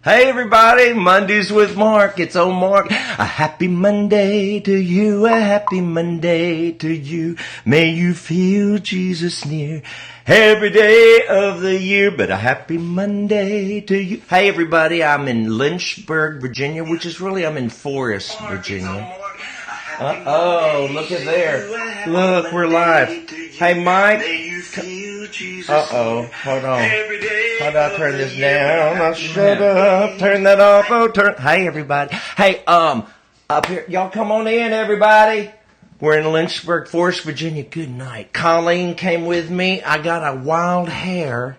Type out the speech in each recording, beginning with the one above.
Hey everybody, Mondays with Mark. It's old Mark. A happy Monday to you, a happy Monday to you. May you feel Jesus near every day of the year, but a happy Monday to you. Hey everybody, I'm in Lynchburg, Virginia, which is really, I'm in Forest, Virginia. Uh-oh, look at there. Look, we're live. Hey Mike. Uh-oh, hold on. How do I turn this down? I'll shut up. Turn that off. Oh, Hey, everybody. Hey, up here. Y'all come on in, everybody. We're in Lynchburg, Forest, Virginia. Good night. Colleen came with me. I got a wild hair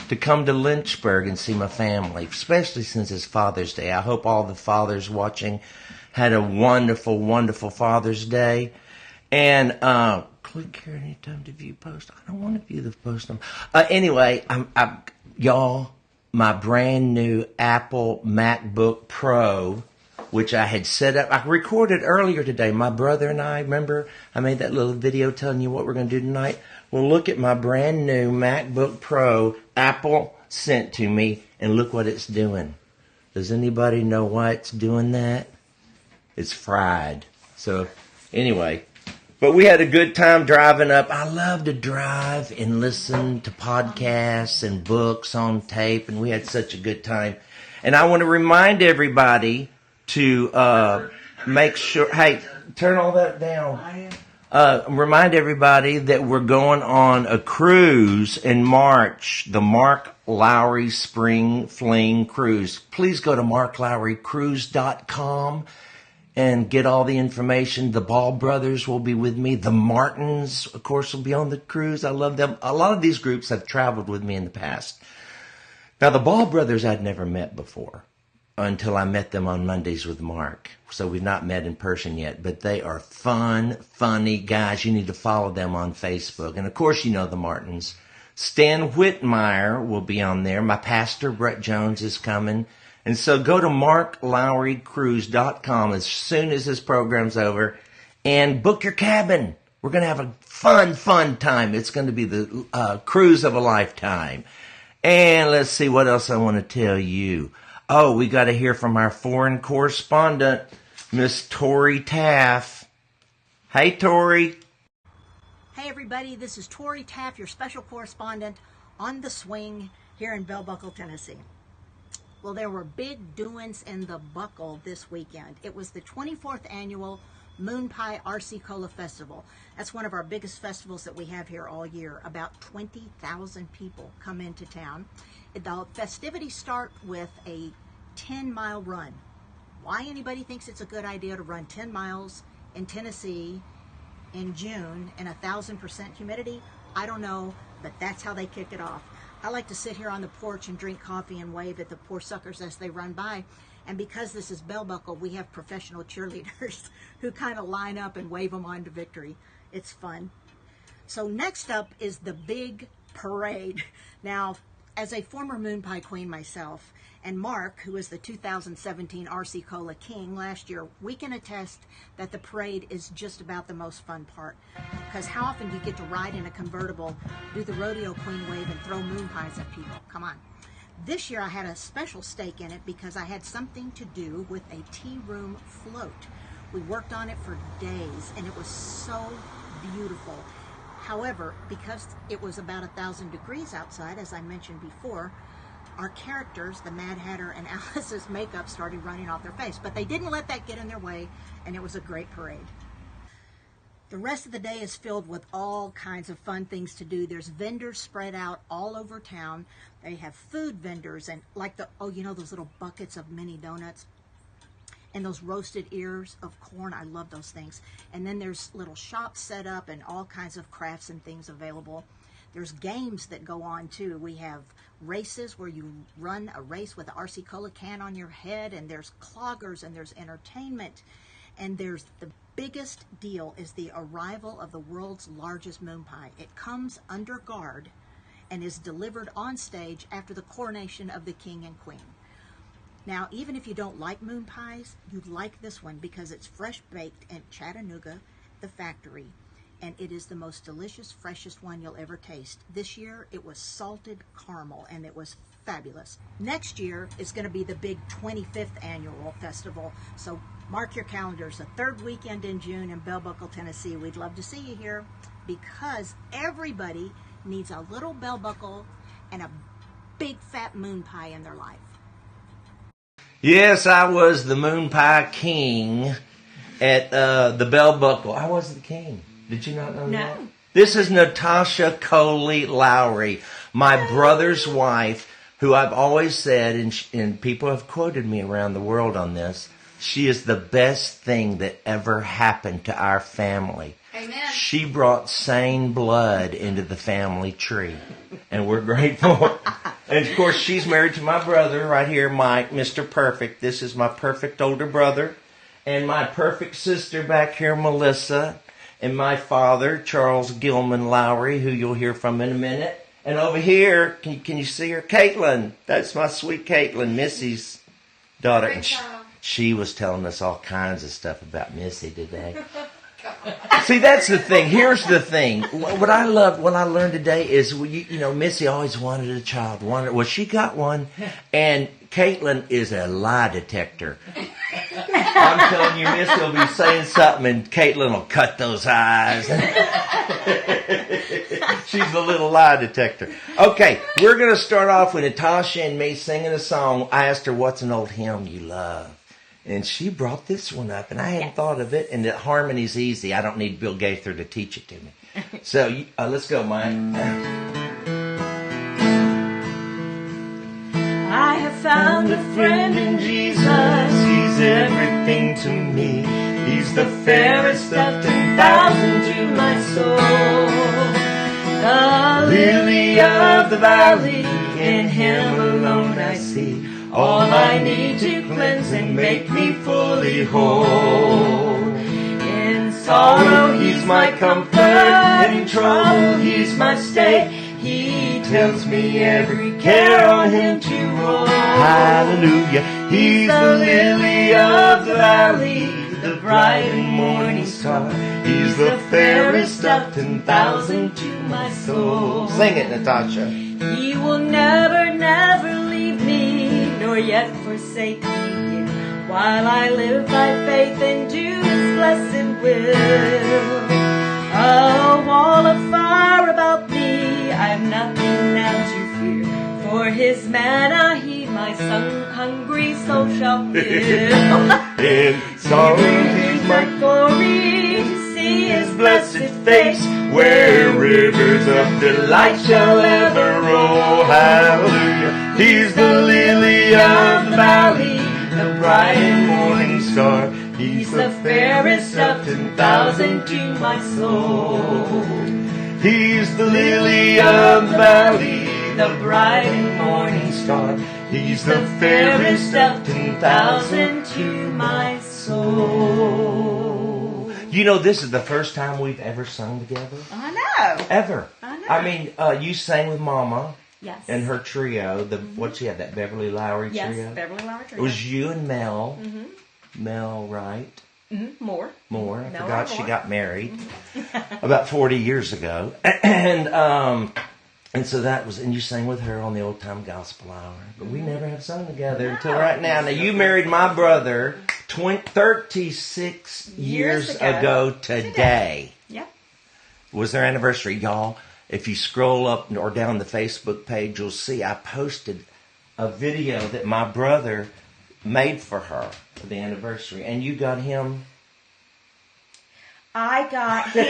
to come to Lynchburg and see my family, especially since it's Father's Day. I hope all the fathers watching had a wonderful, wonderful Father's Day. And, click here anytime to view post. I don't want to view the post. Anyway, y'all, my brand new Apple MacBook Pro, which I had set up. I recorded earlier today. My brother and I, remember, I made that little video telling you what we're going to do tonight. Well, look at my brand new MacBook Pro Apple sent to me, and look what it's doing. Does anybody know why it's doing that? It's fried. So, anyway. But we had a good time driving up. I love to drive and listen to podcasts and books on tape, and we had such a good time. And I want to remind everybody to make sure, hey, turn all that down. Remind everybody that we're going on a cruise in March, the Mark Lowry Spring Fling Cruise. Please go to marklowrycruise.com. and get all the information. The Ball brothers will be with me. The Martins, of course, will be on the cruise. I love them. A lot of these groups have traveled with me in the past. Now, the Ball brothers I'd never met before until I met them on Mondays with Mark. So we've not met in person yet, but they are fun, funny guys. You need to follow them on Facebook. And, of course, you know the Martins. Stan Whitmire will be on there. My pastor, Brett Jones, is coming. And so go to marklowrycruise.com as soon as this program's over and book your cabin. We're going to have a fun time. It's going to be the cruise of a lifetime. And let's see what else I want to tell you. Oh, we got to hear from our foreign correspondent, Miss Tori Taff. Hey, Tori. Hey, everybody. This is Tori Taff, your special correspondent on the swing here in Bell Buckle, Tennessee. Well, there were big doings in the Buckle this weekend. It was the 24th annual Moon Pie RC Cola Festival. That's one of our biggest festivals that we have here all year. About 20,000 people come into town. The festivities start with a 10-mile run. Why anybody thinks it's a good idea to run 10 miles in Tennessee in June in 1,000% humidity, I don't know, but that's how they kick it off. I like to sit here on the porch and drink coffee and wave at the poor suckers as they run by. And because this is Bell Buckle, we have professional cheerleaders who kind of line up and wave them on to victory. It's fun. So next up is the big parade. Now, as a former Moon Pie Queen myself, and Mark, who is the 2017 RC Cola King last year, we can attest that the parade is just about the most fun part. Because how often do you get to ride in a convertible, do the rodeo queen wave, and throw moon pies at people? Come on. This year I had a special stake in it because I had something to do with a tea room float. We worked on it for days, and it was so beautiful. However, because it was about 1,000 degrees outside, as I mentioned before, our characters, the Mad Hatter and Alice's makeup, started running off their face. But they didn't let that get in their way, and it was a great parade. The rest of the day is filled with all kinds of fun things to do. There's vendors spread out all over town. They have food vendors and like those little buckets of mini donuts and those roasted ears of corn. I love those things. And then there's little shops set up and all kinds of crafts and things available. There's games that go on too. We have races where you run a race with an RC Cola can on your head, and there's cloggers, and there's entertainment, and there's the biggest deal is the arrival of the world's largest moon pie. It comes under guard and is delivered on stage after the coronation of the king and queen. Now, even if you don't like moon pies, you like this one because it's fresh baked in Chattanooga, the factory, and it is the most delicious, freshest one you'll ever taste. This year, it was salted caramel, and it was fabulous. Next year is going to be the big 25th annual festival. So mark your calendars. The third weekend in June in Bell Buckle, Tennessee. We'd love to see you here because everybody needs a little bell buckle and a big fat moon pie in their life. Yes, I was the moon pie king at the Bell Buckle. I was the king. Did you not know that? No. This is Natasha Coley Lowry, my brother's wife, who I've always said, and people have quoted me around the world on this, she is the best thing that ever happened to our family. Amen. She brought sane blood into the family tree, and we're grateful. And of course, she's married to my brother right here, Mike, Mr. Perfect. This is my perfect older brother, and my perfect sister back here, Melissa, and my father, Charles Gilman Lowry, who you'll hear from in a minute. And over here, can you see her? Kaitlyn. That's my sweet Kaitlyn, Missy's daughter. And she was telling us all kinds of stuff about Missy today. See, that's the thing. Here's the thing. What I learned today is, Missy always wanted a child. Well, she got one, and Kaitlyn is a lie detector. I'm telling you, Missy will be saying something, and Kaitlyn will cut those eyes. She's a little lie detector. Okay, we're going to start off with Natasha and me singing a song. I asked her, what's an old hymn you love? And she brought this one up, and I hadn't thought of it. And the harmony's easy. I don't need Bill Gaither to teach it to me. So let's go, Mike. I have found a friend in Jesus. He's everything to me. He's the Fairest of 10,000 to my soul. The lily of the valley, in Him alone I see all I need to cleanse and make me fully whole. In sorrow He's my comfort, in trouble He's my stay. He tells me every care on Him to roll. Hallelujah. He's the lily of the valley, the bright and morning star. He's the fairest of 10,000 to my soul. Sing it, Natasha. He will never, never leave me, nor yet forsake me, while I live by faith and do His blessed will. A wall of fire about me, I've nothing now to fear, for His manna He my hungry soul shall fill. In sorrow He's my glory, to see His blessed face, where rivers of delight shall ever roll. Hallelujah. He's the lily of the valley, the bright and morning star. He's the fairest of 10,000 to my soul. He's the lily of the valley, the bright and morning star. He's the fairest of 10,000 to my soul. You know, this is the first time we've ever sung together. I know. Ever. I know. I mean, you sang with Mama. Yes. And her trio. What she had, that Beverly Lowry trio? Yes, Beverly Lowry trio. It was you and Mel. Mm-hmm. Mel Wright. Mm-hmm. More. I Mel forgot she Moore. got married about 40 years ago. And so that was, and you sang with her on the Old Time Gospel Hour. But we never have sung together until right now. Now, you married my brother 36 years ago today. Yep. Was their anniversary, y'all. If you scroll up or down the Facebook page, you'll see I posted a video that my brother made for her for the anniversary. And you got him... I got him.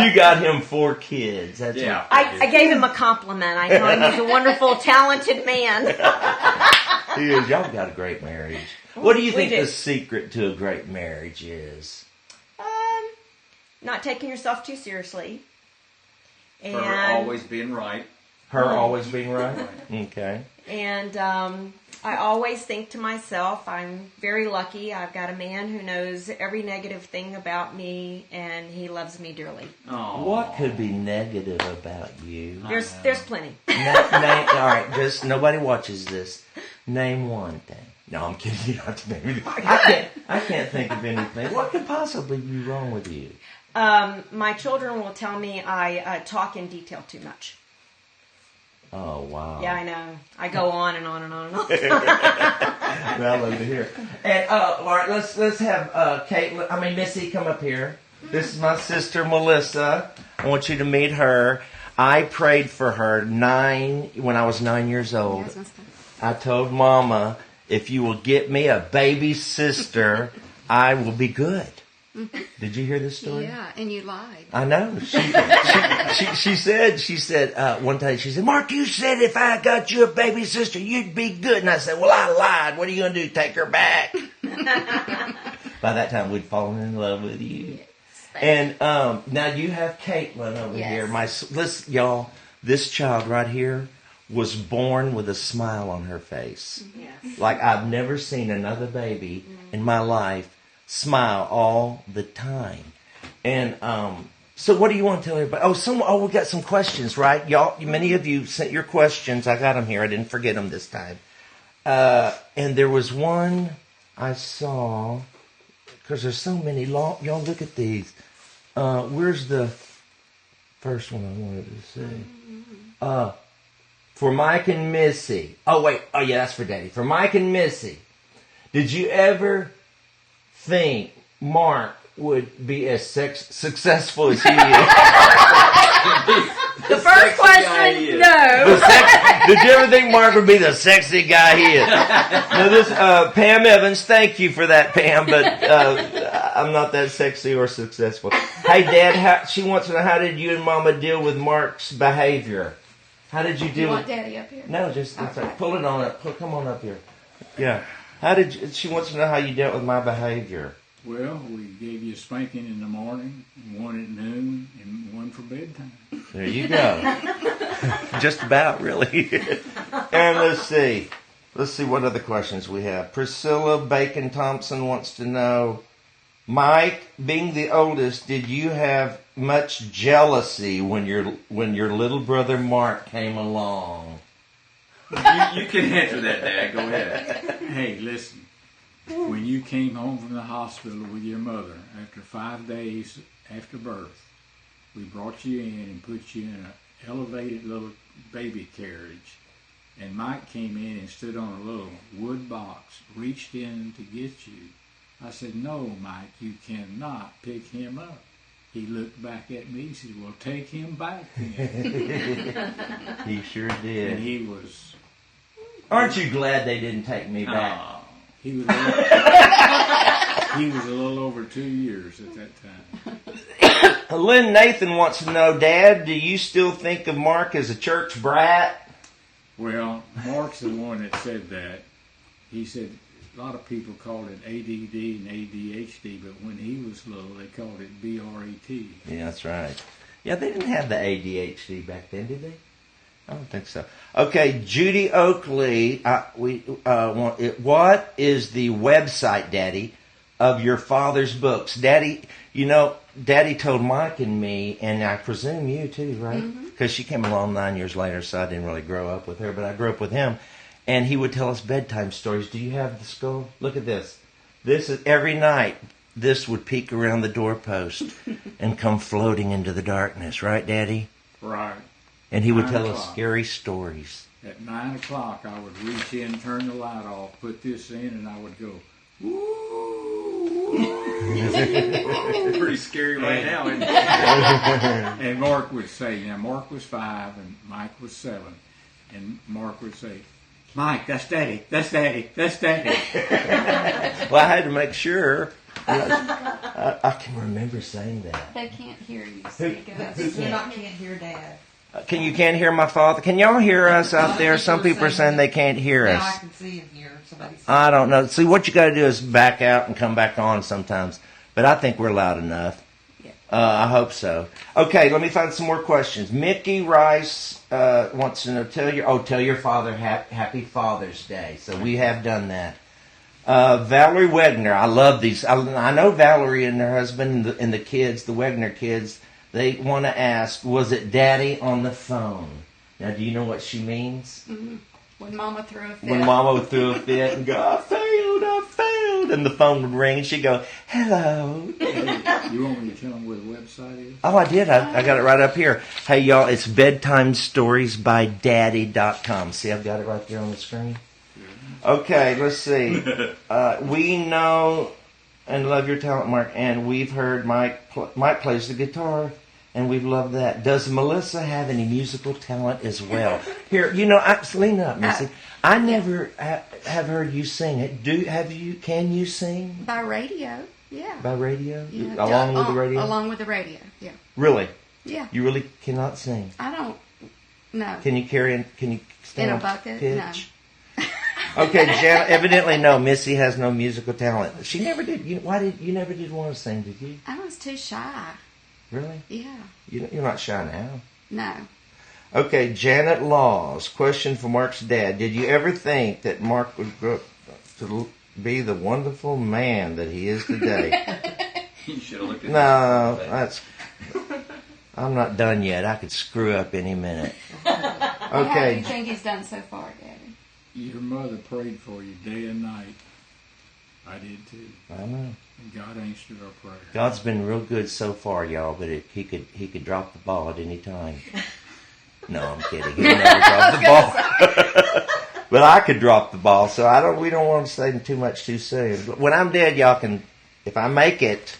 You got him 4 kids. That's Yeah. I gave him a compliment. I told him he's a wonderful, talented man. He is. Y'all got a great marriage. What do you think do. the secret to a great marriage is? Not taking yourself too seriously. And Her always being right. Her always being right? Okay. And I always think to myself, I'm very lucky. I've got a man who knows every negative thing about me, and he loves me dearly. Oh. What could be negative about you? There's plenty. All right, just nobody watches this. Name one thing. No, I'm kidding. You don't have to name me. I can't think of anything. What could possibly be wrong with you? My children will tell me I talk in detail too much. Oh, wow. Yeah, I know. I go on and on and on and on. I love to hear. And all right, let's have Missy come up here. This is my sister Melissa. I want you to meet her. I prayed for her when I was 9 years old. I told Mama, if you will get me a baby sister, I will be good. Did you hear this story? Yeah, and you lied. I know. She said one time, she said, Mark, you said if I got you a baby sister, you'd be good. And I said, well, I lied. What are you going to do? Take her back? By that time, we'd fallen in love with you. Yes. And now you have Kaitlyn over here. Listen, y'all, this child right here was born with a smile on her face. Yes. Like I've never seen another baby in my life smile all the time. And so what do you want to tell everybody? We got some questions, right? Y'all, many of you sent your questions. I got them here. I didn't forget them this time. And there was one I saw, because there's so many long. Y'all look at these. Where's the first one I wanted to say? For Mike and Missy. Oh, wait. Oh, yeah, that's for Daddy. For Mike and Missy, did you ever think Mark would be as successful as he is? The first question, no. Did you ever think Mark would be the sexy guy he is? Now this, Pam Evans, thank you for that, Pam, but I'm not that sexy or successful. Hey, Dad, she wants to know, how did you and Mama deal with Mark's behavior? How did you deal You with... want Daddy up here? No, just Okay. pull it on up. Come on up here. Yeah. She wants to know how you dealt with my behavior. Well, we gave you a spanking in the morning, one at noon, and one for bedtime. There you go. Just about, really. And let's see what other questions we have. Priscilla Bacon Thompson wants to know, Mike, being the oldest, did you have much jealousy when your little brother Mark came along? You can answer that, Dad. Go ahead. Hey, listen. When you came home from the hospital with your mother after 5 days after birth, we brought you in and put you in an elevated little baby carriage. And Mike came in and stood on a little wood box, reached in to get you. I said, no, Mike, you cannot pick him up. He looked back at me and said, well, take him back then. He sure did. And he was... Aren't you glad they didn't take me back? He was a little over 2 years at that time. Lynn Nathan wants to know, Dad, do you still think of Mark as a church brat? Well, Mark's the one that said that. He said a lot of people called it ADD and ADHD, but when he was little, they called it BRAT. Yeah, that's right. Yeah, they didn't have the ADHD back then, did they? I don't think so. Okay, Judy Oakley, what is the website, Daddy, of your father's books? Daddy, Daddy told Mike and me, and I presume you too, right? Because she came along 9 years later, so I didn't really grow up with her, but I grew up with him. And he would tell us bedtime stories. Do you have the skull? Look at this. This is every night. This would peek around the doorpost and come floating into the darkness, right, Daddy? Right. And he would tell us scary stories. At 9 o'clock, I would reach in, turn the light off, put this in, and I would go, ooh. Pretty scary right now, isn't it? And Mark would say, now Mark was 5 and Mike was 7. And Mark would say, Mike, that's Daddy, that's Daddy, that's Daddy. Well, I had to make sure. I can remember saying that. They can't hear you speak up. You can't hear Dad. You can't hear my father? Can y'all hear us out there? Some people are saying they can't hear Now I us. can see and hear. Somebody's I don't know. See, what you got to do is back out and come back on sometimes. But I think we're loud enough. I hope so. Okay, let me find some more questions. Mickey Rice wants to know, tell your father happy Father's Day. So we have done that. Valerie Wegner, I love these. I know Valerie and her husband and the kids, the Wegner kids, they want to ask, was it Daddy on the phone? Now, do you know what she means? Mm-hmm. When Mama threw a fit. When Mama threw a fit and go, I failed, and the phone would ring and she'd go, hello. You want me to tell them where the website is? Oh, I did. I got it right up here. Hey, y'all, it's bedtimestoriesbydaddy.com. See, I've got it right there on the screen. Okay, let's see. We know and love your talent, Mark, and we've heard Mike plays the guitar, and we've loved that. Does Melissa have any musical talent as well? Here, lean up, Missy. I never have heard you sing it. Can you sing? By radio, yeah. By radio? Yeah. Along with the radio? Along with the radio, yeah. Really? Yeah. You really cannot sing? I don't, no. Can you stand In a on bucket? pitch? No. Okay, Janet, evidently no. Missy has no musical talent. She never did. You never did want to sing, did you? I was too shy. Really? Yeah. You're not shy now. No. Okay, Janet Laws. Question for Mark's dad. Did you ever think that Mark would grow up to be the wonderful man that he is today? You should have looked at No, I'm not done yet. I could screw up any minute. How do Okay. you think he's done so far, Daddy? Your mother prayed for you day and night. I did too. I know. And God answered our prayer. God's been real good so far, y'all, but he could drop the ball at any time. No, I'm kidding. He'll never drop the ball. But I could drop the ball, so we don't want to say too much too soon. But when I'm dead, y'all can, if I make it.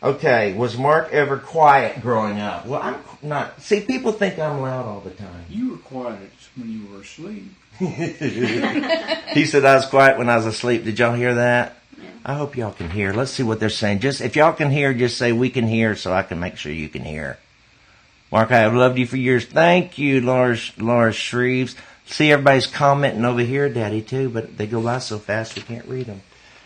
Okay, was Mark ever quiet growing up? Well, I'm not. See, people think I'm loud all the time. You were quiet when you were asleep. He said I was quiet when I was asleep. Did y'all hear that? Yeah. I hope y'all can hear. Let's see what they're saying. Just if y'all can hear, just say we can hear so I can make sure you can hear. Mark, I have loved you for years. Thank you, Laura Shreves. See, everybody's commenting over here, Daddy, too, but they go by so fast we can't read them.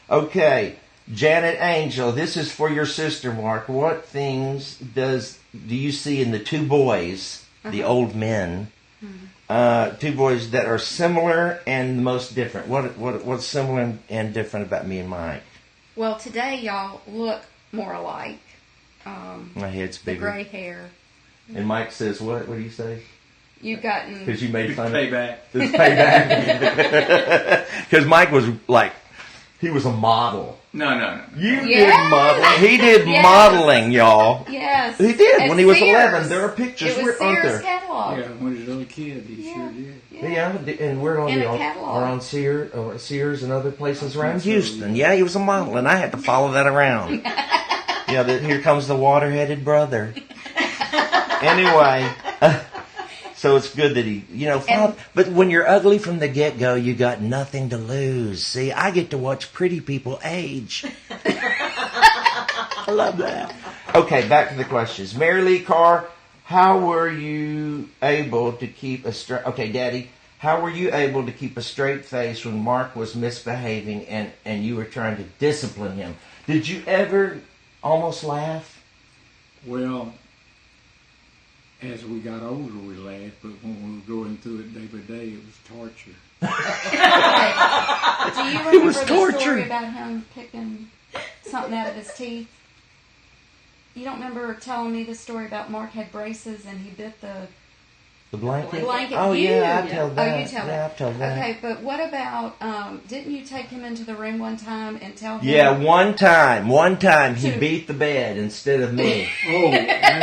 Okay, Janet Angel, this is for your sister, Mark. What things do you see in the two boys, the old men, two boys that are similar and most different? What's similar and different about me and Mike? Well, today y'all look more alike. My head's The bigger. gray hair. And Mike says, what do you say? You've gotten... Because you made fun of Payback. It's payback. Because Mike was like, he was a model. No. You did Yes. modeling. He did Yes. modeling, y'all. Yes. He did At when he was Sears. 11. There are pictures. It was We're on Sears there. catalog. Yeah, when he was a little kid, he sure did. Yeah, and we're on In the a catalog. or on Sears and other places around Houston. Yeah, he was a model, and I had to follow that around. Here comes the water-headed brother. Anyway, so it's good that he, but when you're ugly from the get-go, you got nothing to lose. See, I get to watch pretty people age. I love that. Okay, back to the questions. Mary Lee Carr, how were you able to keep a straight... Okay, Daddy, how were you able to keep a straight face when Mark was misbehaving and you were trying to discipline him? Did you ever almost laugh? Well, as we got older, we laughed, but when we were going through it day by day, it was torture. Do you remember was the torture. story about him picking something out of his teeth? You don't remember telling me the story about Mark had braces and he bit the blanket? blanket? Oh, You. yeah, I tell that. Oh, you tell Yeah, that. I tell that. Okay, but what about, didn't you take him into the room one time and tell him? Yeah, one time he beat the bed instead of me. Oh,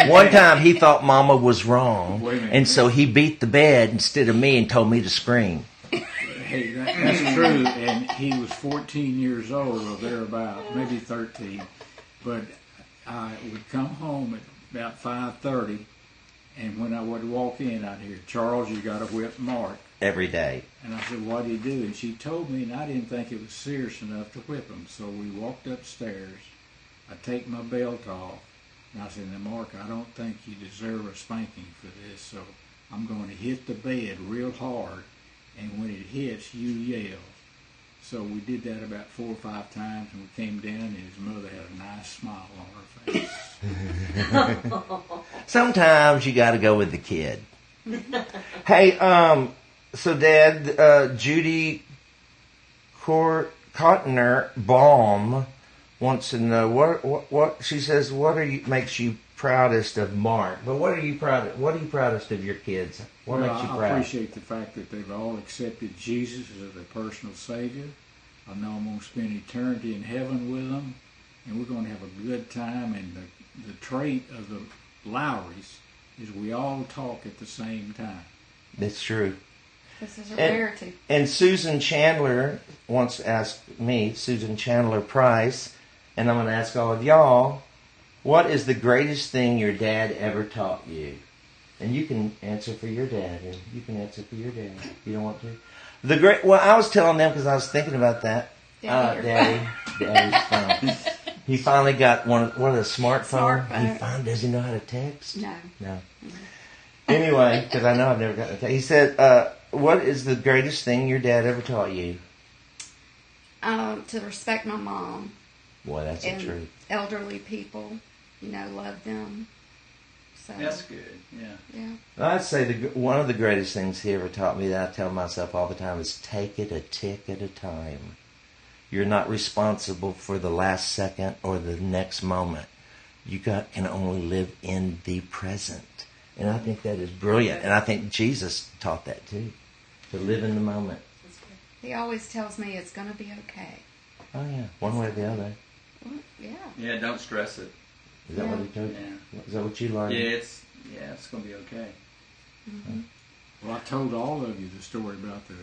One time he thought Mama was wrong, Wait a minute. and so he beat the bed instead of me and told me to scream. Hey, that's true, and he was 14 years old or thereabouts, maybe 13. But I would come home at about 5:30, and when I would walk in, I'd hear, "Charles, you got to whip Mark." Every day. And I said, "What did he do?" And she told me, and I didn't think it was serious enough to whip him. So we walked upstairs. I take my belt off, and I said, "Now, Mark, I don't think you deserve a spanking for this, so I'm going to hit the bed real hard, and when it hits, you yell." So we did that about 4 or 5 times, and we came down, and his mother had a nice smile on her face. Sometimes you got to go with the kid. Hey, so Dad, Judy Cotner Baum wants to know what she says. What makes you proudest of Mark? But what are you proudest of your kids? What makes you I proud? appreciate the fact that they've all accepted Jesus as their personal Savior. I know I'm going to spend eternity in heaven with them, and we're going to have a good time. And the trait of the Lowrys is we all talk at the same time. That's true. This is a rarity. And Susan Chandler once asked me, Susan Chandler Price, and I'm going to ask all of y'all, what is the greatest thing your dad ever taught you? And you can answer for your dad, and you can answer for your dad. You don't want to? Well, I was telling them because I was thinking about that. Daddy's phone. He finally got one of the smartphone. Does he know how to text? No. Mm-hmm. Anyway, because I know I've never gotten a text. He said, what is the greatest thing your dad ever taught you? To respect my mom. Boy, that's the truth. Elderly people, love them. So That's good. Yeah. Yeah. I'd say one of the greatest things he ever taught me that I tell myself all the time is take it a tick at a time. You're not responsible for the last second or the next moment. You can only live in the present. And I think that is brilliant. And I think Jesus taught that too, to live in the moment. He always tells me it's going to be okay. Oh, yeah. One way or the other. Well, yeah. Yeah, don't stress it. Is that what he told you? Yeah. Is that what you learned? Yeah, it's going to be okay. Mm-hmm. Well, I told all of you the story about the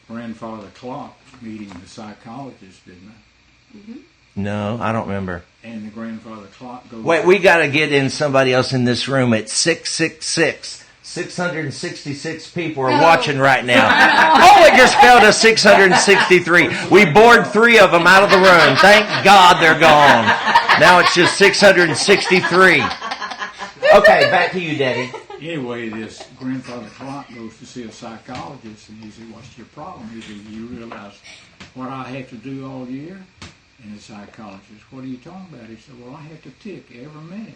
grandfather clock meeting the psychologist, didn't I? Mm-hmm. No, I don't remember. And the grandfather clock goes... Wait, we got to get in somebody else in this room at 666. 666 people are watching right now. Oh, it just fell to 663. We bored 3 of them out of the room. Thank God they're gone. Now it's just 663. Okay, back to you, Daddy. Anyway, this grandfather clock goes to see a psychologist, and he said, what's your problem? He said, you realize what I have to do all year? And the psychologist, what are you talking about? He said, well, I have to tick every minute.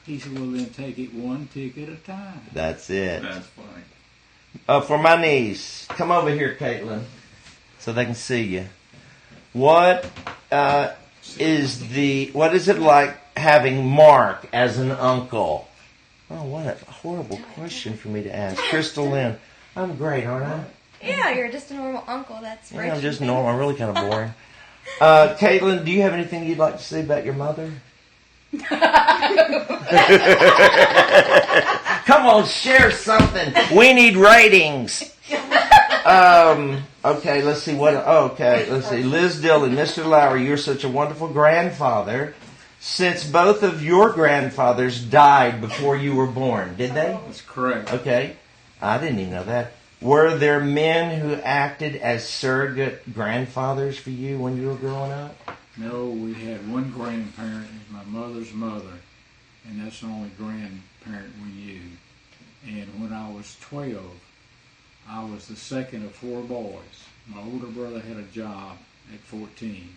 He said, well, then take it one tick at a time. That's it. That's funny. For my niece, come over here, Kaitlyn, so they can see you. What is it like having Mark as an uncle? Oh, what a horrible question for me to ask. Crystal Lynn, I'm great, aren't I? Yeah, you're just a normal uncle. That's Yeah, I'm just normal. I'm really kind of boring. Kaitlyn, do you have anything you'd like to say about your mother? Come on, share something. We need ratings. Okay, let's see what. Okay, let's see. Liz Dillon, Mr. Lowry, you're such a wonderful grandfather. Since both of your grandfathers died before you were born, did they? That's correct. Okay, I didn't even know that. Were there men who acted as surrogate grandfathers for you when you were growing up? No, we had one grandparent, it was my mother's mother, and that's the only grandparent we knew. And when I was 12, I was the second of 4 boys. My older brother had a job at 14.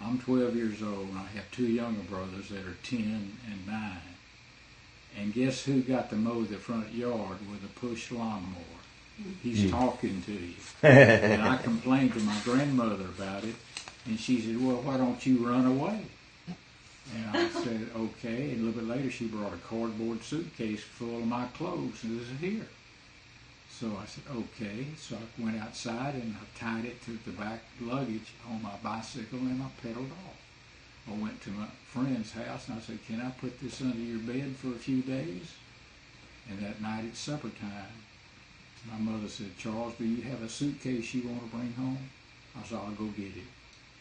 I'm 12 years old, and I have 2 younger brothers that are 10 and 9. And guess who got to mow the front yard with a push lawnmower? He's talking to you. And I complained to my grandmother about it, and she said, well, why don't you run away? And I said, okay. And a little bit later, she brought a cardboard suitcase full of my clothes, and this is here. So I said, okay. So I went outside, and I tied it to the back luggage on my bicycle, and I pedaled off. I went to my friend's house, and I said, can I put this under your bed for a few days? And that night at supper time, my mother said, Charles, do you have a suitcase you want to bring home? I said, I'll go get it.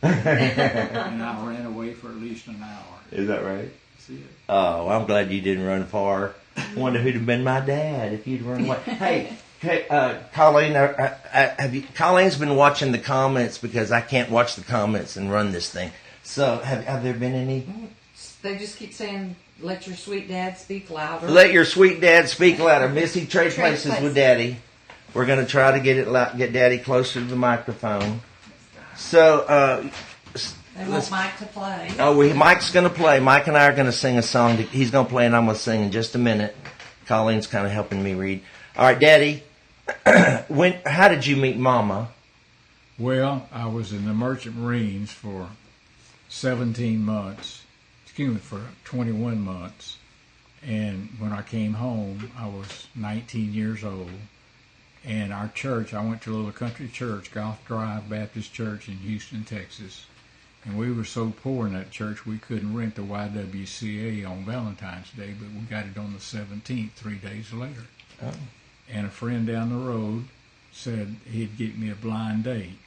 And I ran away for at least an hour. Is that right? That's it. Oh, I'm glad you didn't run far. Wonder who'd have been my dad if you'd run away. Hey, Colleen, Colleen's been watching the comments because I can't watch the comments and run this thing. So, have there been any? They just keep saying, let your sweet dad speak louder. Let your sweet dad speak louder. Missy, trade places with Daddy. We're going to try to get Daddy closer to the microphone. So, They want Mike to play. Oh, Mike's going to play. Mike and I are going to sing a song. He's going to play and I'm going to sing in just a minute. Colleen's kind of helping me read. All right, Daddy, how did you meet Mama? Well, I was in the Merchant Marines for 17 months. For 21 months. And when I came home, I was 19 years old. And our church, I went to a little country church, Golf Drive Baptist Church in Houston, Texas. And we were so poor in that church, we couldn't rent the YWCA on Valentine's Day, but we got it on the 17th, 3 days later. Oh. And a friend down the road said he'd get me a blind date.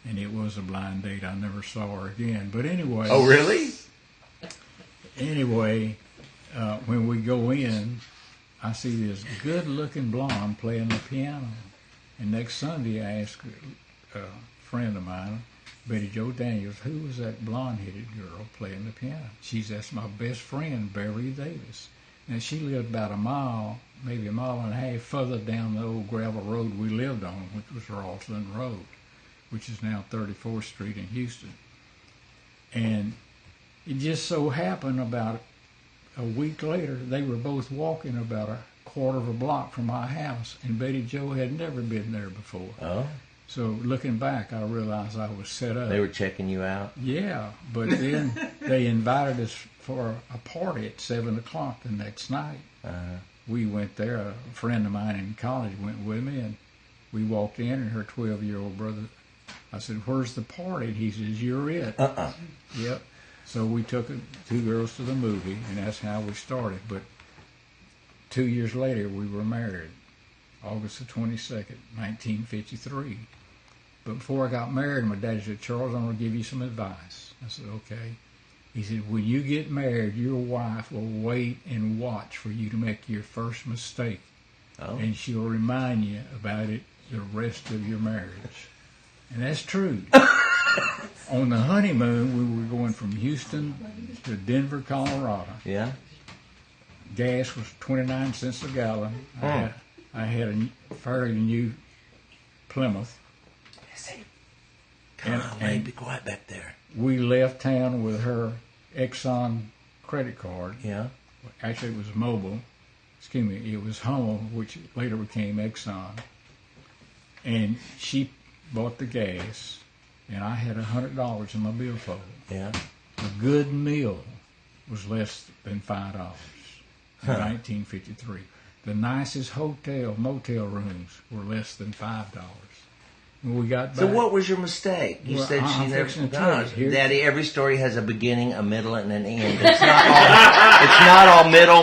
And it was a blind date. I never saw her again. But anyway. Oh, really? Anyway, when we go in, I see this good-looking blonde playing the piano. And next Sunday, I asked a friend of mine, Betty Jo Daniels, who was that blonde-headed girl playing the piano? That's my best friend, Beverly Davis. Now, she lived about a mile, maybe a mile and a half further down the old gravel road we lived on, which was Rosslyn Road, which is now 34th Street in Houston. And it just so happened about a week later, they were both walking about a quarter of a block from my house, and Betty Jo had never been there before. Oh. So looking back, I realized I was set up. They were checking you out? Yeah, but then they invited us for a party at 7 o'clock the next night. Uh-huh. We went there. A friend of mine in college went with me, and we walked in, and her 12-year-old brother, I said, "Where's the party?" And he says, "You're it." Yep. So we took two girls to the movie, and that's how we started. But 2 years later, we were married, August the 22nd, 1953. But before I got married, my daddy said, "Charles, I'm going to give you some advice." I said, "Okay." He said, "When you get married, your wife will wait and watch for you to make your first mistake. Oh. And she'll remind you about it the rest of your marriage." And that's true. On the honeymoon, we were going from Houston to Denver, Colorado. Yeah? Gas was 29 cents a gallon. I had a fairly new Plymouth. Come on, man, be quiet back there. We left town with her Exxon credit card. Yeah? Actually, it was Mobil. Excuse me, it was Hummel, which later became Exxon. And she bought the gas, and I had $100 in my billfold. Yeah? A good meal was less than $5 in 1953. The nicest motel rooms were less than $5. When we got back, So what was your mistake? You Well, said she I'm never... fixing to tell you. Gosh, Here- Daddy, every story has a beginning, a middle, and an end. It's not all middle.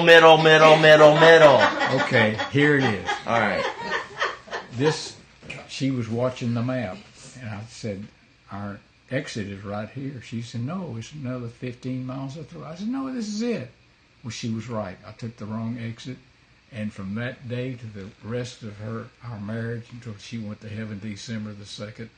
okay, here it is. All right. She was watching the map, and I said, "Our exit is right here." She said, "No, it's another 15 miles up the road." I said, "No, this is it." Well, she was right. I took the wrong exit, and from that day to the rest of our marriage until she went to heaven December the 2nd,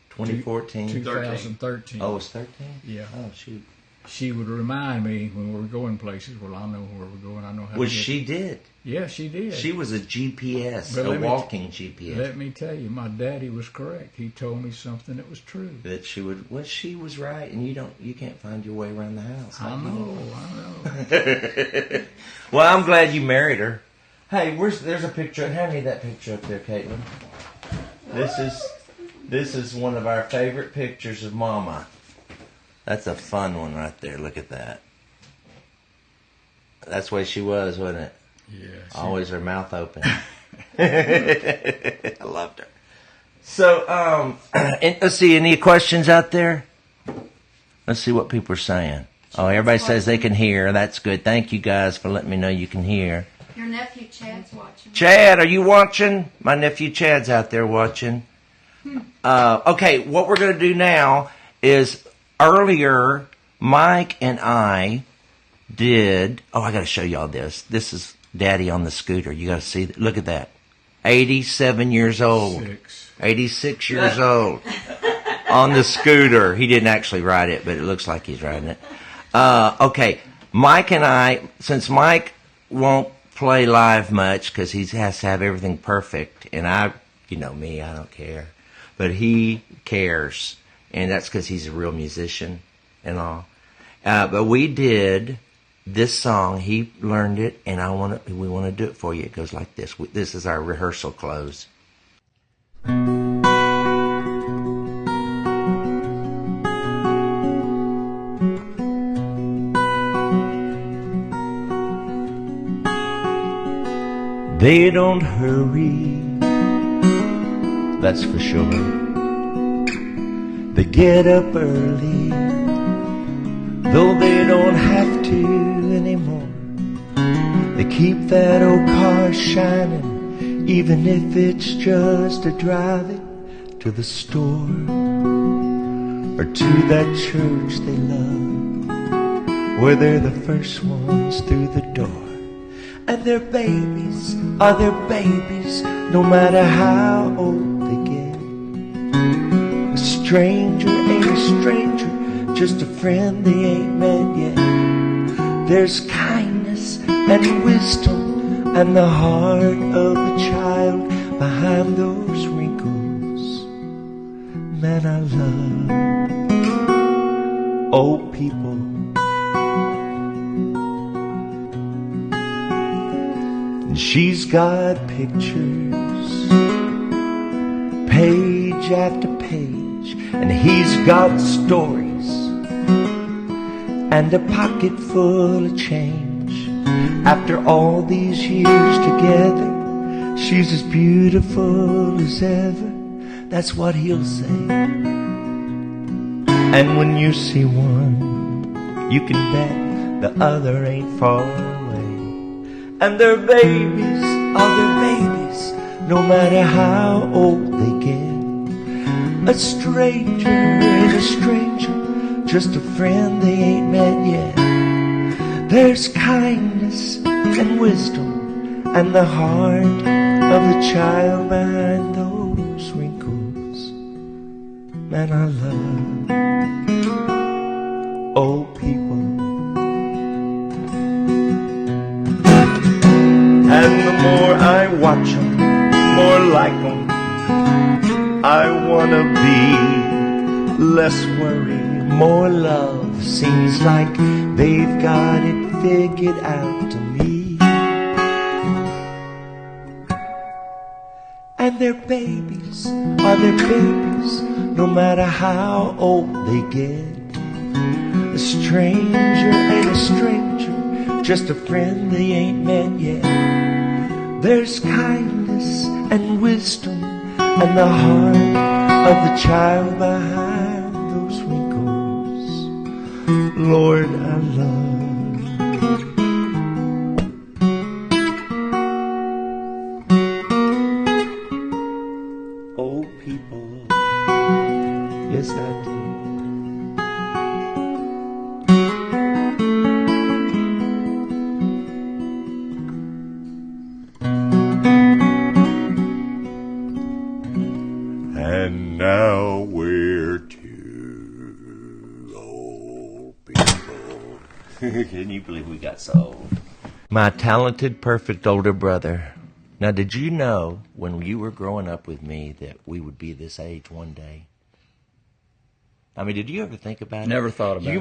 2014? 2013. Oh, it's 13? Yeah. Oh, shoot. She would remind me when we were going places. Well, I know where we're going. I know how Well, to get she did. Yeah, she did. She was a GPS, But a let me walking GPS. Let me tell you, my daddy was correct. He told me something that was true. That she would... Well, she was right, and you can't find your way around the house. I know. Well, I'm glad you married her. Hey, there's a picture. Hand me that picture up there, Kaitlyn. This is one of our favorite pictures of Mama. That's a fun one right there. Look at that. That's the way she was, wasn't it? Yeah. Always her mouth open. I loved her. So, let's see, any questions out there? Let's see what people are saying. Oh, everybody says they can hear. That's good. Thank you guys for letting me know you can hear. Your nephew Chad's watching. Chad, are you watching? My nephew Chad's out there watching. Okay, what we're going to do now is earlier, Mike and I did... Oh, I got to show y'all this. This is Daddy on the scooter. You got to see... Look at that. 87 years old. 86 years old. On the scooter. He didn't actually ride it, but it looks like he's riding it. Okay, Mike and I, since Mike won't play live much because he has to have everything perfect, and you know me, I don't care, but he cares, and that's because he's a real musician and all. But we did this song. He learned it, and we want to do it for you. It goes like this. This is our rehearsal close. They don't hurry, that's for sure. They get up early, though they don't have to anymore. They keep that old car shining, even if it's just to drive it to the store or to that church they love, where they're the first ones through the door. And their babies are their babies, no matter how old they get. A stranger ain't a stranger, just a friend they ain't met yet. There's kindness and wisdom and the heart of a child behind those wrinkles. Man, I love old people. And she's got pictures, page after page, and he's got stories and a pocket full of change. After all these years together, she's as beautiful as ever. That's what he'll say. And when you see one, you can bet the other ain't far away. And their babies are their babies, no matter how old they get. A stranger ain't a stranger, just a friend they ain't met yet. There's kindness and wisdom and the heart of a child behind those wrinkles. Man, I love old people. And the more I watch them, more like them I wanna be. Less worry, more love. Seems like they've got it figured out to me. And their babies are their babies, no matter how old they get. A stranger ain't a stranger, just a friend they ain't met yet. There's kindness and wisdom and the heart of the child behind those wrinkles. Lord, I love old people. Yes, I do. And now we're two old people. Can you believe we got so old? My talented, perfect older brother. Now, did you know when you were growing up with me that we would be this age one day? I mean, did you ever think about it? Never thought about it. Do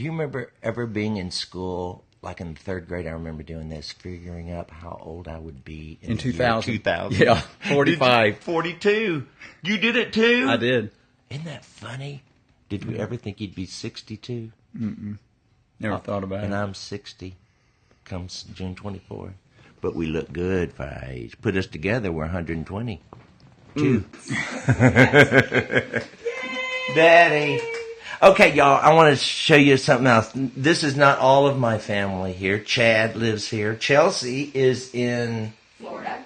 you remember ever being in school, like in the third grade? I remember doing this, figuring out how old I would be In the 2000. year 2000. Yeah, 45. 42. You did it too? I did. Isn't that funny? Did you ever think you'd be 62? Never thought about And it. I'm 60, comes June 24th. But we look good for our age. Put us together, we're 120. Daddy. Okay, y'all, I want to show you something else. This is not all of my family here. Chad lives here. Chelsea is in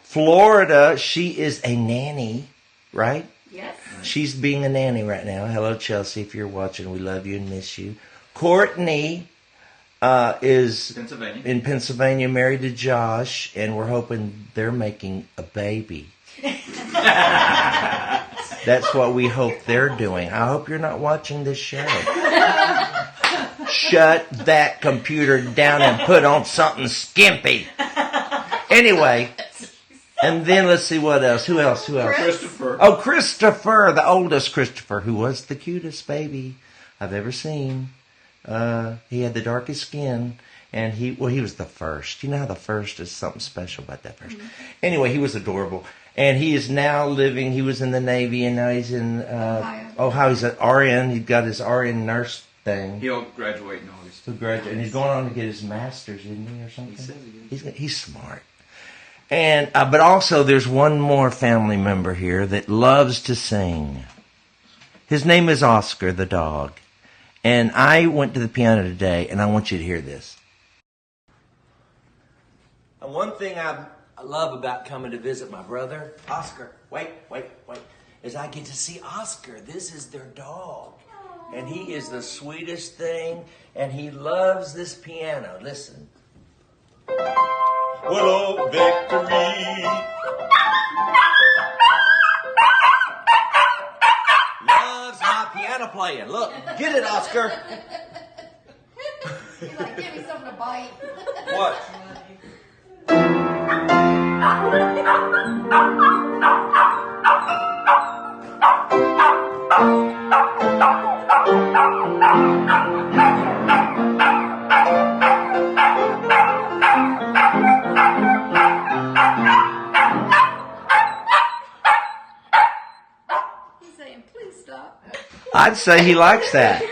Florida. She is a nanny, right? Yes. She's being a nanny right now. Hello, Chelsea, if you're watching. We love you and miss you. Courtney is Pennsylvania. in Pennsylvania, married to Josh, and we're hoping they're making a baby. That's what we hope they're doing. I hope you're not watching this show. Shut that computer down and put on something skimpy. Anyway, and then let's see what else. Who else? Christopher. Oh, Christopher, the oldest Christopher, who was the cutest baby I've ever seen. He had the darkest skin, and he was the first. You know how the first is something special about that first. Anyway, he was adorable. And he is now living, he was in the Navy, and now he's in Ohio. He's an RN. He's got his RN nurse thing. He'll graduate in August. He'll graduate, and he's going on to get his master's, isn't he, or something? He says he is. He's smart. And but also there's one more family member here that loves to sing. His name is Oscar the dog. And I went to the piano today, and I want you to hear this. One thing I love about coming to visit my brother, Oscar, wait, is I get to see Oscar. This is their dog. And he is the sweetest thing, and he loves this piano. Listen. Willow victory. Loves my piano playing. Look, get it, Oscar. He's like, give me something to bite. What? He's saying, please stop. I'd say he likes that.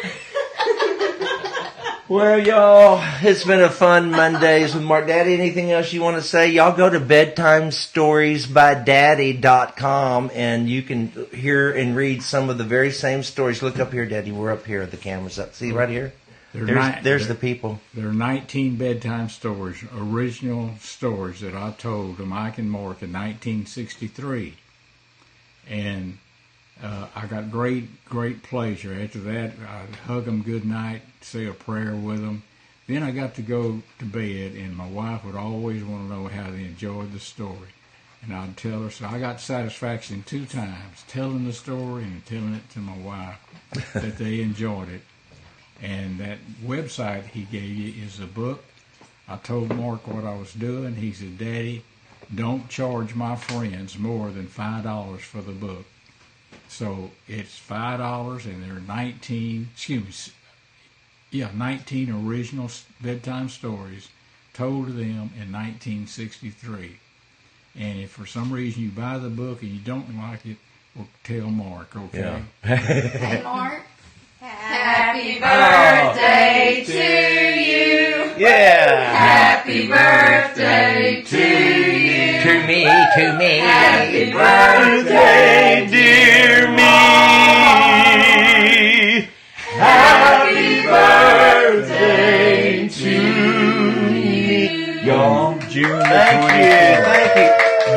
Well, y'all, it's been a fun Mondays with Mark. Daddy, anything else you want to say? Y'all go to bedtimestoriesbydaddy.com and you can hear and read some of the very same stories. Look up here, Daddy. We're up here. The camera's up. See right here? There's the people. There are 19 bedtime stories, original stories that I told to Mike and Mark in 1963. And I got great pleasure. After that, I'd hug them good night, say a prayer with them. Then I got to go to bed, and my wife would always want to know how they enjoyed the story. And I'd tell her, so I got satisfaction 2 times, telling the story and telling it to my wife, that they enjoyed it. And that website he gave you is a book. I told Mark what I was doing. He said, Daddy, don't charge my friends more than $5 for the book. So it's $5, and there are 19 original bedtime stories told to them in 1963. And if for some reason you buy the book and you don't like it, well, tell Mark, okay? Yeah. Hey, Mark. Happy birthday to you. Yeah. Happy birthday to you. To me. Happy birthday, dear me. Happy birthday to you. Y'all, June thank you.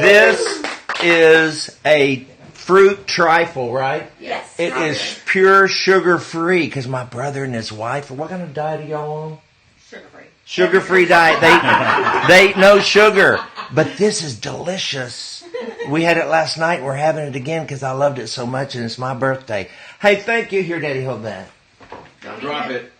This is a fruit trifle, right? Yes. It is pure sugar-free, because my brother and his wife, what kind of diet are y'all on? Sugar-free. Sugar-free diet. They eat no sugar. But this is delicious. We had it last night. We're having it again because I loved it so much, and it's my birthday. Hey, thank you. Here, Daddy, hold that. Don't drop it.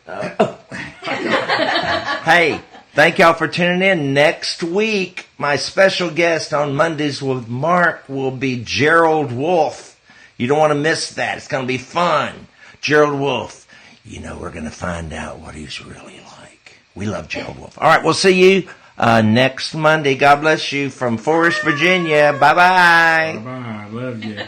Hey, thank y'all for tuning in. Next week, my special guest on Mondays with Mark will be Gerald Wolfe. You don't want to miss that. It's going to be fun. Gerald Wolfe. You know, we're going to find out what he's really like. We love Gerald Wolfe. All right, we'll see you next Monday. God bless you from Forest, Virginia. Bye-bye. Bye-bye. I love you.